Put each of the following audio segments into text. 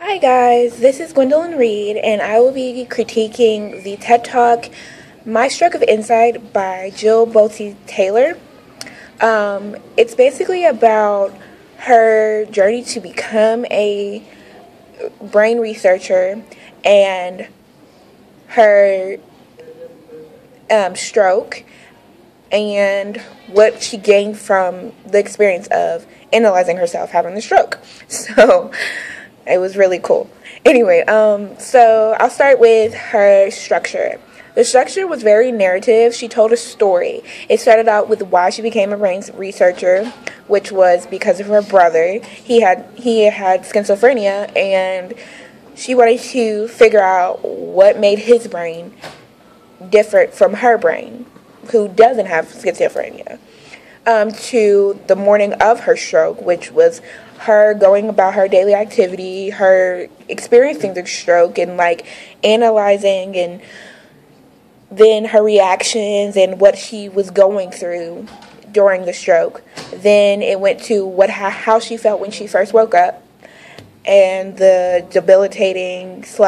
Hi guys, this is Gwendolyn Reed, and I will be critiquing the TED Talk My Stroke of Insight by Jill Bolte Taylor. It's basically about her journey to become a brain researcher and her stroke and what she gained from the experience of analyzing herself having the stroke. So it was really cool. Anyway, so I'll start with her structure. The structure was very narrative. She told a story. It started out with why she became a brain researcher, which was because of her brother. He had schizophrenia, and she wanted to figure out what made his brain different from her brain, who doesn't have schizophrenia. To the morning of her stroke, which was her going about her daily activity, her experiencing the stroke and analyzing, and then her reactions and what she was going through during the stroke. Then it went to how she felt when she first woke up and the debilitating /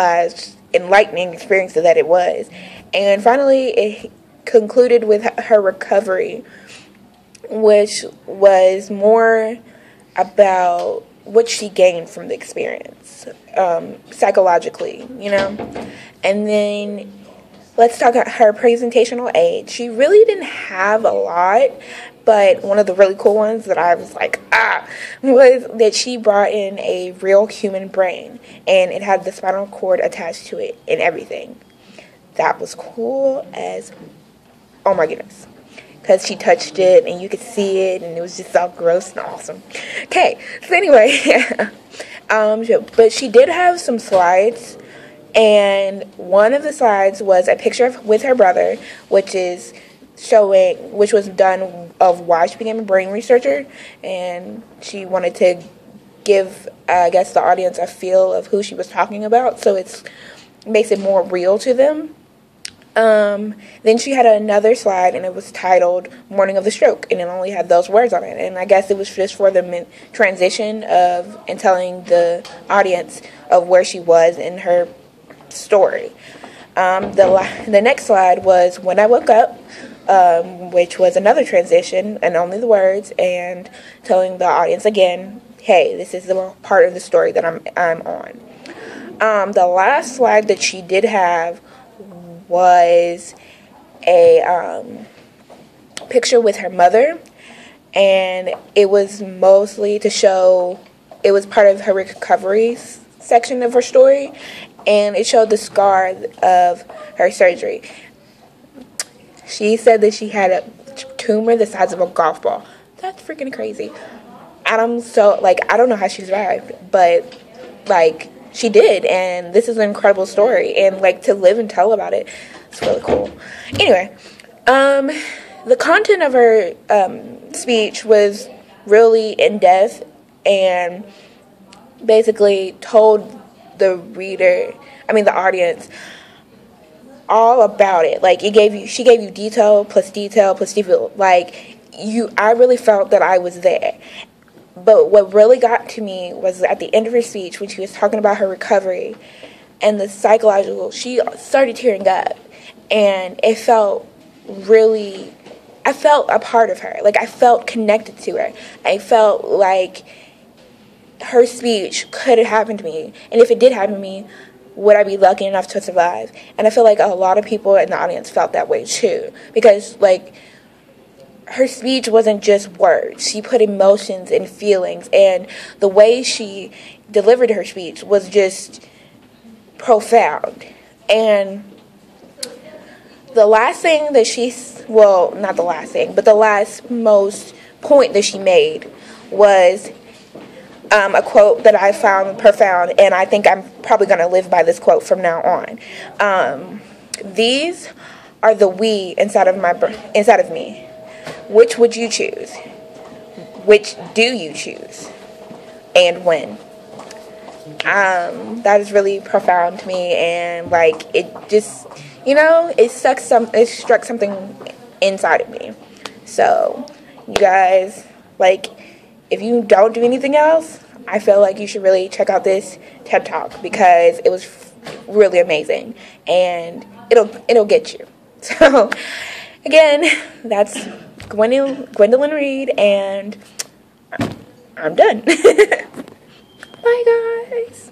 enlightening experience that it was. And finally it concluded with her recovery, which was more about what she gained from the experience, psychologically, And then let's talk about her presentational aid. She really didn't have a lot, but one of the really cool ones that I was like, was that she brought in a real human brain, and it had the spinal cord attached to it and everything. That was cool as, oh my goodness. Because she touched it and you could see it, and it was just all gross and awesome. Okay, so anyway, but she did have some slides, and one of the slides was a picture with her brother, which was done of why she became a brain researcher, and she wanted to give, I guess, the audience a feel of who she was talking about, so it makes it more real to them. Then she had another slide, and it was titled Morning of the Stroke, and it only had those words on it. And I guess it was just for the transition and telling the audience of where she was in her story. The next slide was When I Woke Up, which was another transition and only the words, and telling the audience again, hey, this is the part of the story that I'm on. The last slide that she did have was a picture with her mother, and it was mostly to show, it was part of her recovery section of her story, and it showed the scar of her surgery. She said that she had a tumor the size of a golf ball. That's freaking crazy. I don't know how she survived, but she did, and this is an incredible story, and to live and tell about it, it's really cool. Anyway, the content of her speech was really in depth, and basically told the audience all about it. She gave you detail plus detail plus detail. I really felt that I was there. But what really got to me was at the end of her speech, when she was talking about her recovery and the psychological, she started tearing up. And it felt really, I felt a part of her. I felt connected to her. I felt like her speech could have happened to me. And if it did happen to me, would I be lucky enough to survive? And I feel like a lot of people in the audience felt that way too. Because, her speech wasn't just words. She put emotions and feelings, and the way she delivered her speech was just profound. And the last thing that not the last thing, but the last most point that she made was a quote that I found profound, and I think I'm probably going to live by this quote from now on. These are the we inside of me. Which would you choose? Which do you choose? And when? That is really profound to me, and it just, it struck something inside of me. So, you guys, if you don't do anything else, I feel like you should really check out this TED Talk because it was really amazing, and it'll get you. So again, that's Gwendolyn Reed, and I'm done. Bye, guys.